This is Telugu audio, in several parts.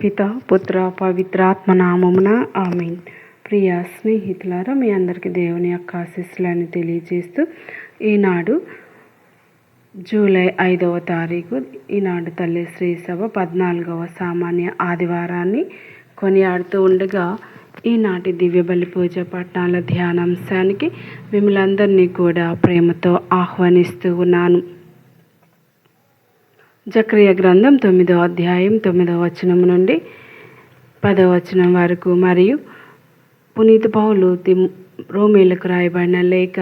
పిత పుత్ర పవిత్రాత్మ నామమున ఆమేన్. ప్రియ స్నేహితులారా, మీ అందరికీ దేవుని యొక్క ఆశీస్సులను తెలియజేస్తూ ఈనాడు జూలై 5వ తారీఖు ఈనాడు తల్లి శ్రీ సభ 14వ సామాన్య ఆదివారాన్ని కొనియాడుతూ ఉండగా ఈనాటి దివ్య బలి పూజ పట్నాల ధ్యానాంశానికి మిమ్మల్ని అందరినీ కూడా ప్రేమతో ఆహ్వానిస్తూ ఉన్నాను. జకర్యా గ్రంథం 9వ అధ్యాయం 9వ వచనం నుండి 10వ వచనం వరకు మరియు పునీత పౌలు రోమీలకు రాయబడిన లేఖ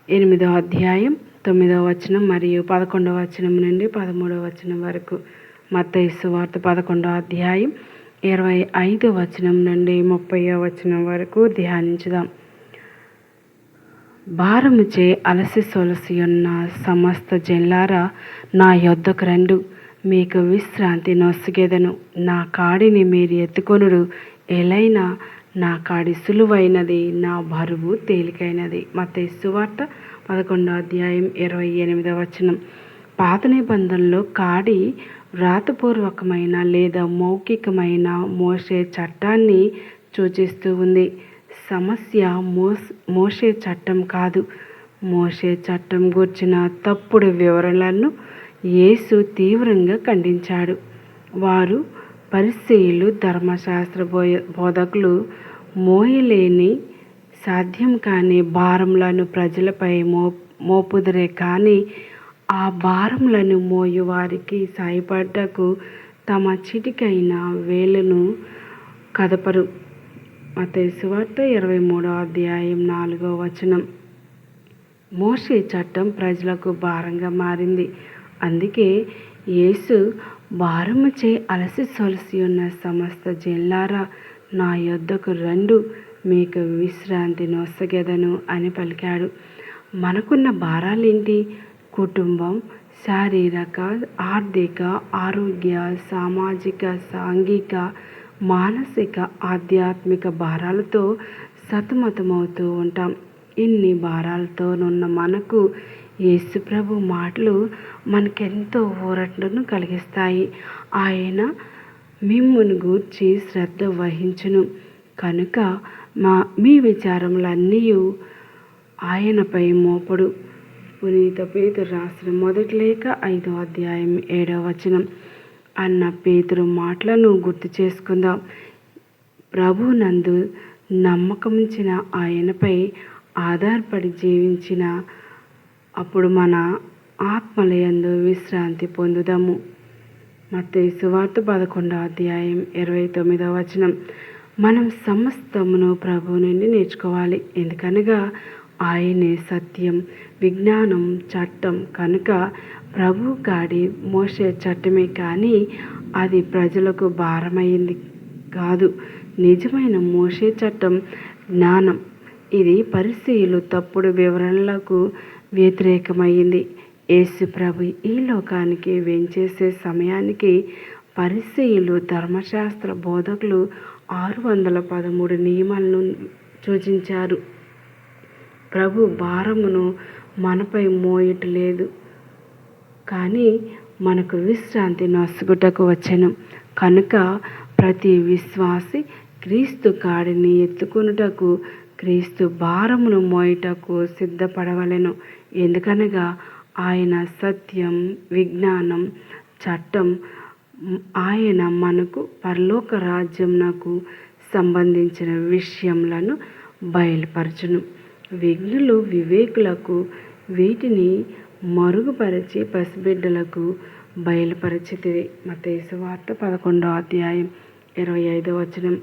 8వ అధ్యాయం 9వ వచనం మరియు 11వ వచనం నుండి 13వ వచనం వరకు, మత్తయి సువార్త 11వ అధ్యాయం 25వ వచనం నుండి 30వ వచనం వరకు ధ్యానించుదాం. భారముచే అలసి సొలసి ఉన్న సమస్త జనులారా, నా యొద్దకు రండు, మీకు విశ్రాంతి నొసగెదను. నా కాడిని మీరు ఎత్తుకొనుడు, ఎలైనా నా కాడి సులువైనది, నా బరువు తేలికైనది. మత్తయి సువార్త 11వ అధ్యాయం 28వ వచనం. పాత నిబంధనలో కాడి వ్రాతపూర్వకమైన లేదా మౌఖికమైన మోషే చట్టాన్ని సూచిస్తూ ఉంది. సమస్య మోషే చట్టం కాదు. మోషే చట్టం గూర్చిన తప్పుడు వివరణలను యేసు తీవ్రంగా ఖండించాడు. వారు పరిసయ్యులు, ధర్మశాస్త్ర బోధకులు మోయలేని, సాధ్యం కాని భారములను ప్రజలపై మోపుదురే కానీ ఆ భారములను మోయు వారికి సాయపడ్డకు తమ చిటికైన వేలును కదపరు. మత్తయి సువార్త 23వ అధ్యాయం 4వ వచనం. మోషే చట్టం ప్రజలకు భారంగా మారింది. అందుకే యేసు భారముచే అలసి సొలసి ఉన్న సమస్త జనులారా, నా యొద్దకు రండు, మీకు విశ్రాంతి నొసగెదను అని పలికాడు. మనకున్న భారాలేంటి? కుటుంబం, శారీరక, ఆర్థిక, ఆరోగ్య, సామాజిక, సాంఘిక, మానసిక, ఆధ్యాత్మిక భారాలతో సతమతమవుతూ ఉంటాం. ఇన్ని భారాలతోనున్న మనకు యేసు ప్రభు మాటలు మనకెంతో ఊరటను కలిగిస్తాయి. ఆయన మిమ్మును గూర్చి శ్రద్ధ వహించును కనుక మీ విచారములన్నీ ఆయనపై మోపడు. పునీత పేతురు రాసిన మొదటి లేఖ 5వ అధ్యాయం 7వ వచనం అన్న పేతురు మాటలను గుర్తు చేసుకుందాం. ప్రభునందు నమ్మకముంచిన ఆయనపై ఆధారపడి జీవించిన అప్పుడు మన ఆత్మలయందు విశ్రాంతి పొందుదాము. మత్తయి సువార్త 11వ అధ్యాయం 29వ వచనం. మనం సమస్తమును ప్రభు నుండి నేర్చుకోవాలి, ఎందుకనగా ఆయనే సత్యం, విజ్ఞానం, చట్టం. కనుక ప్రభు కాడి మోషే చట్టమే కానీ అది ప్రజలకు భారమైంది కాదు. నిజమైన మోషే చట్టం జ్ఞానం. ఇది పరిసయ్యులు తప్పుడు వివరణలకు వ్యతిరేకమైంది. యేసు ప్రభు ఈ లోకానికి వేంచేసే సమయానికి పరిసయ్యులు, ధర్మశాస్త్ర బోధకులు 613 నియమాలను సూచించారు. ప్రభు భారమును మనపై మోయటలేదు కానీ మనకు విశ్రాంతి నొసగుటకు వచ్చెను. కనుక ప్రతి విశ్వాసి క్రీస్తు కాడిని ఎత్తుకొనుటకు, క్రీస్తు భారమును మోయుటకు సిద్ధపడవలెను. ఎందుకనగా ఆయన సత్యం, విజ్ఞానం, చట్టం. ఆయన మనకు పరలోక రాజ్యమునకు సంబంధించిన విషయములను బయలుపరచును. విజ్ఞులు వివేకులకు వీటిని మరుగుపరిచి పసిబిడ్డలకు బయలుపరిచితివి. మత్తయి సువార్త 11వ అధ్యాయం 25వ వచనం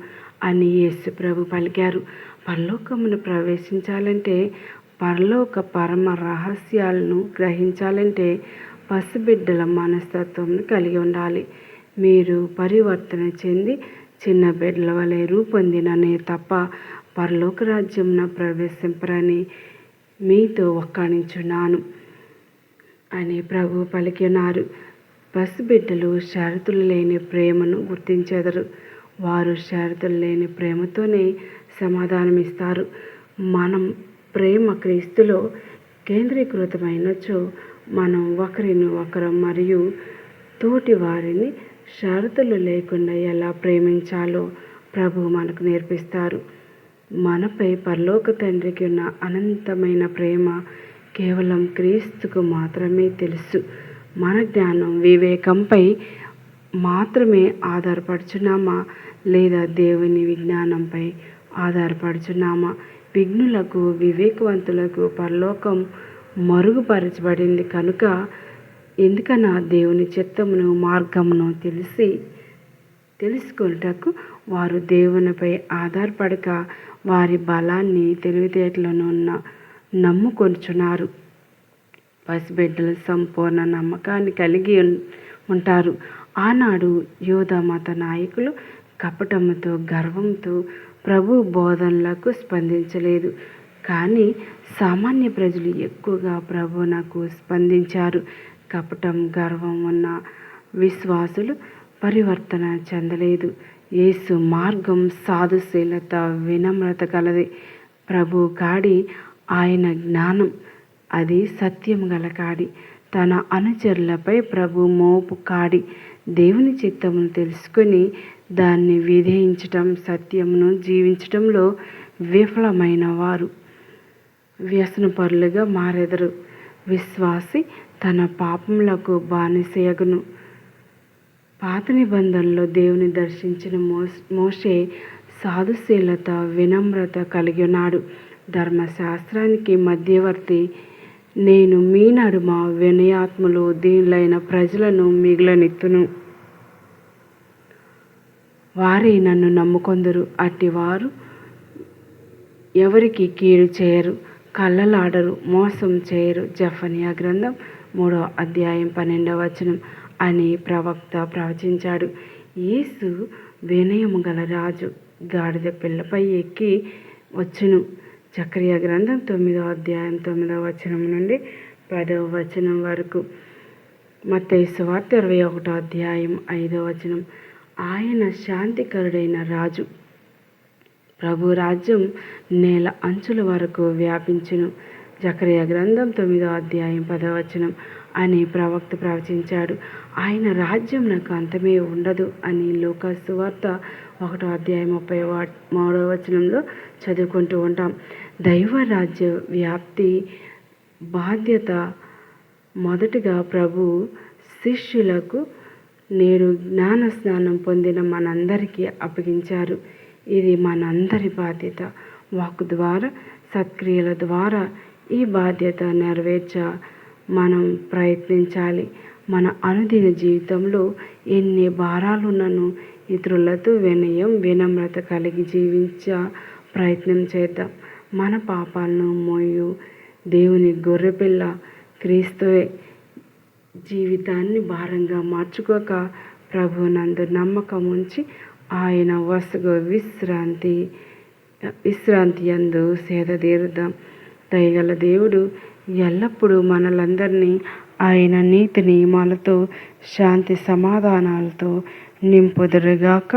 అని యేసు ప్రభు పలికారు. పరలోకమును ప్రవేశించాలంటే, పరలోక పరమ రహస్యాలను గ్రహించాలంటే పసిబిడ్డల మనస్తత్వం కలిగి ఉండాలి. మీరు పరివర్తన చెంది చిన్న బిడ్డల వలె రూపొందిననే తప్ప పరలోక రాజ్యమున ప్రవేశింపరని మీతో ఒక్కడించున్నాను అని ప్రభు పలికినారు. పసిబిడ్డలు షరతులు లేని ప్రేమను గుర్తించెదరు. వారు షరతులు లేని ప్రేమతోనే సమాధానమిస్తారు. మనం ప్రేమ క్రీస్తులో కేంద్రీకృతమైనచో మనం ఒకరిని ఒకరు మరియు తోటి వారిని షరతులు లేకుండా ఎలా ప్రేమించాలో ప్రభు మనకు నేర్పిస్తారు. మనపై పరలోక తండ్రికి ఉన్న అనంతమైన ప్రేమ కేవలం క్రీస్తుకు మాత్రమే తెలుసు. మన జ్ఞానం వివేకంపై మాత్రమే ఆధారపడుచున్నామా లేదా దేవుని విజ్ఞానంపై ఆధారపడుచున్నామా? విఘ్నులకు వివేకవంతులకు పరలోకం మరుగుపరచబడింది కనుక ఎందుకన్నా దేవుని చిత్తమును మార్గమును తెలుసుకొనుటకు వారు దేవునిపై ఆధారపడక వారి బలాన్ని తెలివితేటలను నమ్ముకొనుచున్నారు. పసిబిడ్డలు సంపూర్ణ నమ్మకాన్ని కలిగి ఉంటారు. ఆనాడు యూదా మత నాయకులు కపటముతో గర్వంతో ప్రభు బోధనలకు స్పందించలేదు. కానీ సామాన్య ప్రజలు ఎక్కువగా ప్రభువునకు స్పందించారు. కపటం గర్వం ఉన్న విశ్వాసులు పరివర్తన చెందలేదు. యేసు మార్గం సాధుశీలత వినమ్రత కలది. ప్రభు కాడి ఆయన జ్ఞానం, అది సత్యం గల కాడి. తన అనుచరులపై ప్రభు మోపు కాడి. దేవుని చిత్తమును తెలుసుకొని దాన్ని విధేయించటం, సత్యమును జీవించటంలో విఫలమైన వారు వ్యసనపరులుగా మారెదరు. విశ్వాసి తన పాపములకు బానిసయగును. పాత నిబంధనలో దేవుని దర్శించిన మోషే సాధుశీలత వినమ్రత కలిగి ఉన్నాడు. ధర్మశాస్త్రానికి మధ్యవర్తి నేను మీ నడుమ వినయాత్ములు దీనులైన ప్రజలను మిగిలనెత్తును. వారే నన్ను నమ్ముకొందురు. అట్టివారు ఎవరికి కీడు చేయరు, కళ్ళలాడరు, మోసం చేయరు. జెఫన్యా గ్రంథం 3వ అధ్యాయం 12వ వచనం అని ప్రవక్త ప్రవచించాడు. యేసు వినయము గల రాజు గాడిద పిల్లపై ఎక్కి వచ్చును. జకర్యా గ్రంథం 9వ అధ్యాయం 9వ వచనం నుండి 10వ వచనం వరకు. మత్తయి సువార్త 21వ అధ్యాయం 5వ వచనం. ఆయన శాంతికరుడైన రాజు. ప్రభు రాజ్యం నేల అంచుల వరకు వ్యాపించును. జకర్యా గ్రంథం 9వ అధ్యాయం 10వ వచనం అని ప్రవక్త ప్రవచించాడు. ఆయన రాజ్యం నాకు అంతమే ఉండదు అని లూకా సువార్త 1వ అధ్యాయం 33వ వచనంలో చదువుకుంటూ ఉంటాం. దైవ రాజ్య వ్యాప్తి బాధ్యత మొదటగా ప్రభు శిష్యులకు నేడు జ్ఞాన స్నానం పొందిన మనందరికీ అప్పగించారు. ఇది మనందరి బాధ్యత. వాక్కు ద్వారా, సత్క్రియల ద్వారా ఈ బాధ్యత నెరవేర్చ మనం ప్రయత్నించాలి. మన అనుదిన జీవితంలో ఎన్ని భారాలున్నను ఇతరులతో వినయం వినమ్రత కలిగి జీవించ ప్రయత్నం చేద్దాం. మన పాపాలను మోయు దేవుని గొర్రెపిల్ల క్రీస్తువే. జీవితాన్ని భారంగా మార్చుకోక ప్రభునందు నమ్మకం ఉంచి ఆయన వసగు విశ్రాంతి యందు సేదతీరుదాం. దయగల దేవుడు ఎల్లప్పుడూ మనలందరినీ ఆయన నీతి నియమాలతో శాంతి సమాధానాలతో నింపుదురుగాక.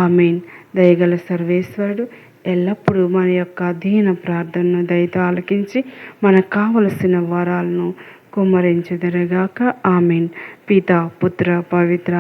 ఆమేన్. దయగల సర్వేశ్వరుడు ఎల్లప్పుడూ మన యొక్క దీన ప్రార్థనను దయతో ఆలకించి మనకు కావలసిన వరాలను కుమ్మరించుదురుగాక. ఆమేన్. పితా పుత్ర పవిత్ర